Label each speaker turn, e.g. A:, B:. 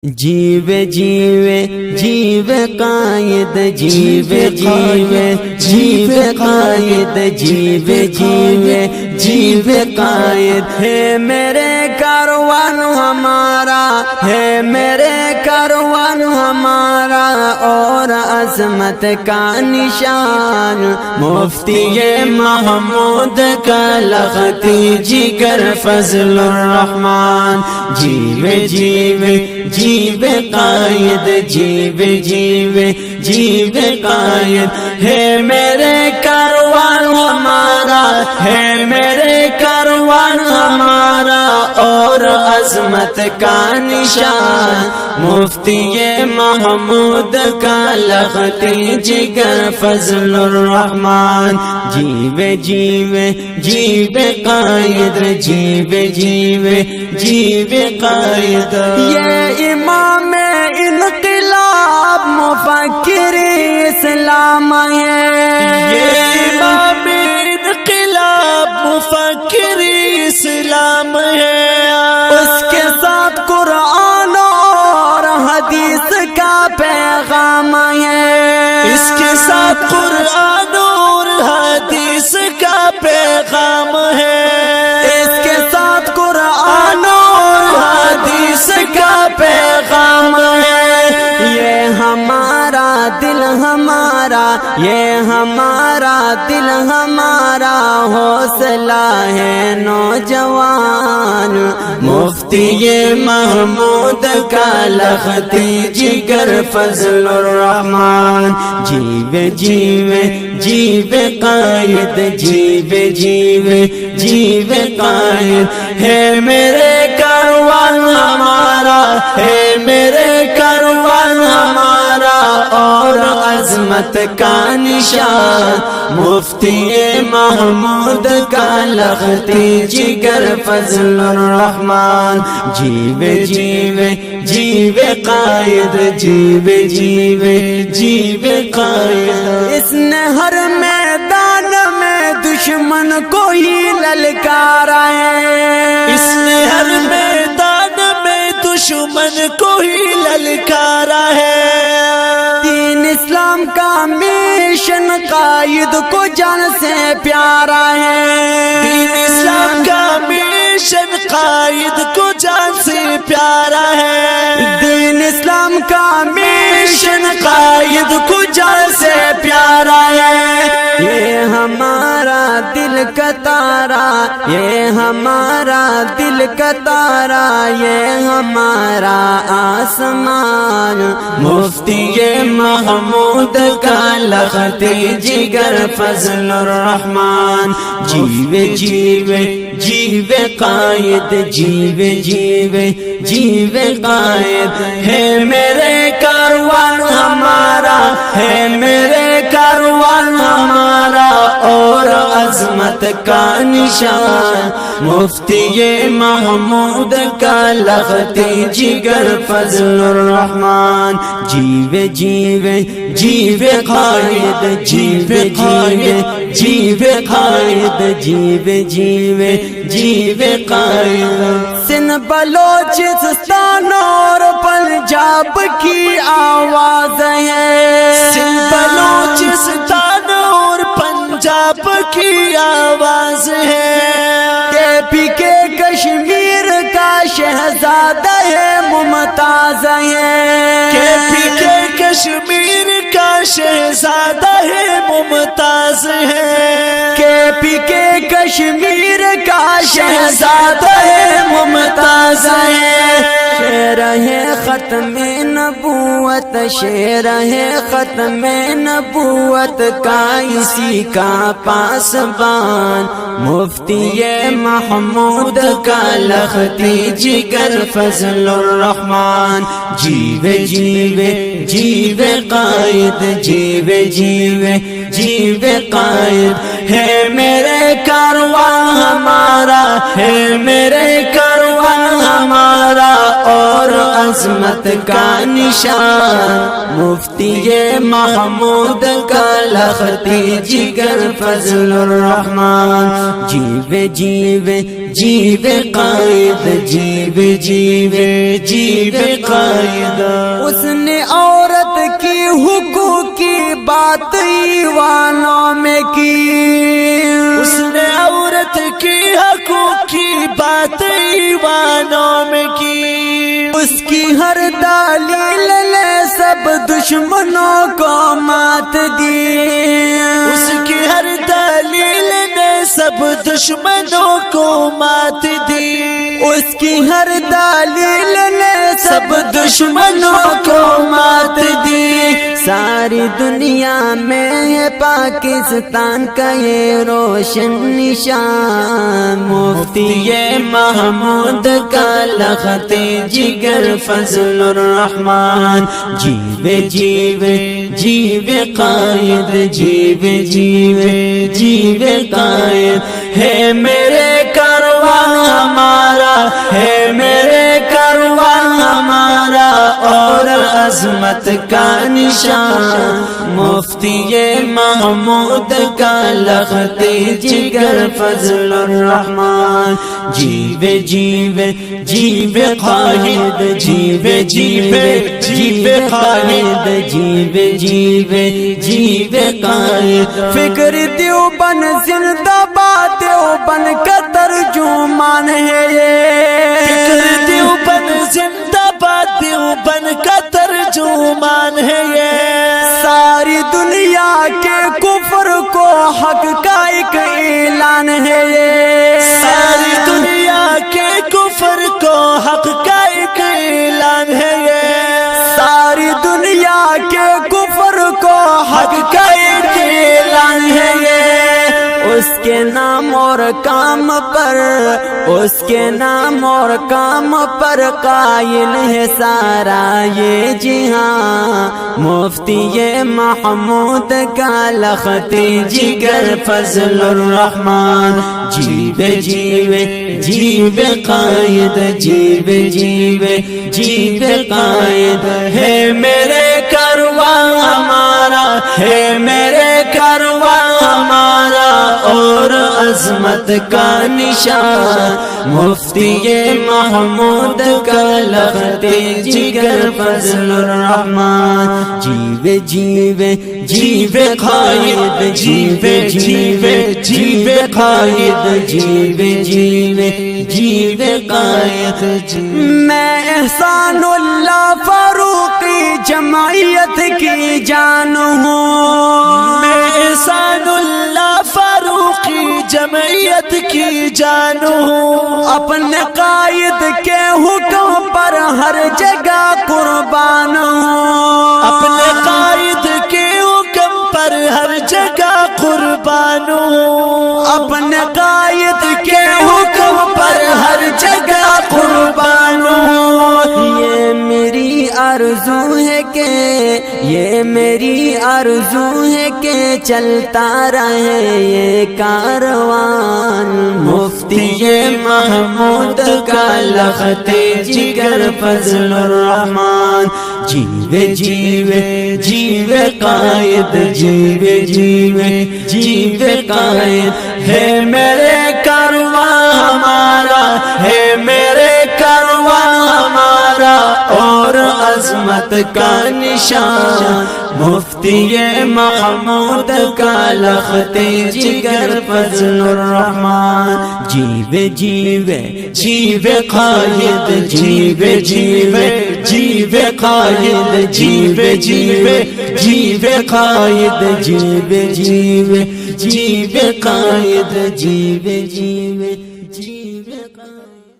A: جیوے جیوے جیوے قائد جیوے جیوے جیوے قائد جیوے جیوے جیوے قائد ہے میرے کاروان ہمارا ہے میرے کاروان ہمارا اور عظمت کا نشان مفتی محمود کا لختی جگر فضل الرحمن جیوے جیوے جیوے قائد جیوے جیوے جیوے قائد ہے میرے کاروان ہمارا ہے میرے کاروان ہمارا اور عظمت کا نشان مفتی محمود کا لختی جگر فضل الرحمن جیوے جیوے جیوے قائد جیوے جیوے جیوے قائد یہ امام انقلاب مفکر اسلام ہے یہ امام انقلاب مفکر اسلام ہے اس کے ساتھ قرآن اور حدیث کا پیغام ہے اس کے ساتھ قرآن اور حدیث کا پیغام ہے اس کے ساتھ قرآن اور حدیث کا پیغام ہے یہ ہمارا دل ہمارا یہ ہمارا دل ہمارا حوصلہ ہے نوجوان مفتی محمود کا لختی جگر فضل الرحمن جیوے جیوے جیوے قائد جیوے جیوے جیوے قائد ہے میرے کاروان ہمارا ہے میرے کاروان ہمارا اور عظمت کا نشان مفتی محمود کا لختی جگر فضل الرحمن جیوے جیوے جیوے قائد جیوے جیوے جیوے قائد اس نے ہر میدان میں دشمن کو ہی للکارا ہے اس نے ہر میدان میں دشمن کو ہی للکارا ہے دین اسلام کا مشن قائد کو جان سے پیارا ہے دین اسلام کا مشن قائد کو جان سے پیارا ہے دین اسلام کا مشن قائد کو جان سے پیارا ہے یہ ہمارا دل کا تارا یہ ہمارا دل کا تارا یہ ہمارا آسمان مفتی محمود کا لختی جگر فضل الرحمن جیوے جیوے جیوے قائد جیوے جیوے جیوے قائد ہے میرے کاروان ہمارا ہے میرے کاروان ہمارا اور عظمت کا نشان مفتی محمود کا لختی جگر فضل الرحمن جیوے جیوے جیوے قائد جیوے جیوے جیوے قائد جیوے جیوے جیوے قائد سندھ بلوچستان اور پنجاب کی آواز ہے سندھ بلوچستان اور پنجاب کی آواز ہے کے کشمیر کا شہزادہ ہے ممتاز ہے کے کشمیر کا شہزادہ ہے ممتاز ہے کے کشمیر کا شہزادہ ہے ممتاز ہے شعر ہے ختم نبوت شعر ہے ختم نبوت کا اسی کا پاسبان مفتی محمود کا لختی جگر فضل الرحمن جیوے جیوے جیوے قائد جیوے جیوے جیوے قائد ہے میرے کاروان ہمارا ہے میرے کاروان ہمارا اور عظمت کا نشان، مفتی محمود کا لختی جگر فضل الرحمن، جیوے جیوے جیوے قائد، جیوے جیوے جیوے قائد۔ اس نے عورت کی حقوق کی بات ایوانوں میں کی، اس نے عورت کی حقوق کی بات ایوانوں میں کی، اس کی ہر دلیل نے سب دشمنوں کو مات دی، اس کی ہر دلیل نے سب دشمنوں کو مات دی، اس کی ہر دلیل نے سب دشمنوں کو مات دی۔ ساری دنیا میں پاکستان کا یہ روشن نشان، مفتی محمود کا لختی جگر فضل الرحمن، جیوے جیوے جیوے قائد، جیوے جیوے جیوے قائد۔ ہے میرے کاروان ہمارا، ہے میرے کاروان ہمارا اور عظمت کا نشان، مفتی محمود کا لختی جگر فضل الرحمن، جیوے جیوے جیوے قائد، جیوے جیوے جیوے قائد، جیوے جیوے جیوے قائد۔ فکر دیوبند زندہ باد، دیوبند کا ترجمان ہے یہ، فکر دیوبند زندہ باد، دیوبند کا ترجمان ہے یہ، ساری دنیا کے کفر کو حق کا ایک اعلان ہے یہ، ساری دنیا کے کفر کو حق کا ایک اعلان ہے یہ، ساری دنیا کے کفر کو حق کا ایک اعلان ہے یہ۔ اس کے نام اور کام پر، اس کے نام اور کام پر قائل ہے سارا یہ جہاں، مفتی محمود کا لختی جگر فضل الرحمن، جیوے جیوے جیوے قائد، جیوے جیوے جیوے قائد۔ ہے میرے کاروان ہمارا، ہے میرے کاروان ہمارا اور عظمت کا نشان، مفتی محمود کا لختی جگر فضل الرحمن، جیوے جیوے جیوے قائد، جیوے جیوے جیوے قائد، جیوے جیوے جیوے قائد۔ میں احسان اللہ فاروقی جمعیت کی جان ہوں، میں احسان اللہ فاروقی جمعیت کی جان ہوں، اپنے قائد کے حکم پر ہر جگہ قربان ہوں، اپنے قائد کے حکم پر ہر جگہ قربان ہوں، اپنے قائد کے حکم پر ہر جگہ قربان ہوں۔ یہ میری آرزو ہے کہ، یہ میری آرزو ہے کہ چلتا رہے یہ کاروان، مفتی محمود کا لختی جگر فضل الرحمن، جیوے جیوے جیوے قائد، جیوے جیوے جیوے قائد۔ ہے میرے کاروان ہمارا، ہے میرے کاروان ہمارا اور عظمت کا نشان، مفتی محمود کا لختی جگر فضل الرحمن، جیوے جیوے جیوے قائد، جیوے جیوے جیوے قائد، جیوے جیوے جیوے قائد، جیوے جیوے جیوے قائد، جیوے جیوے جیوے قائد۔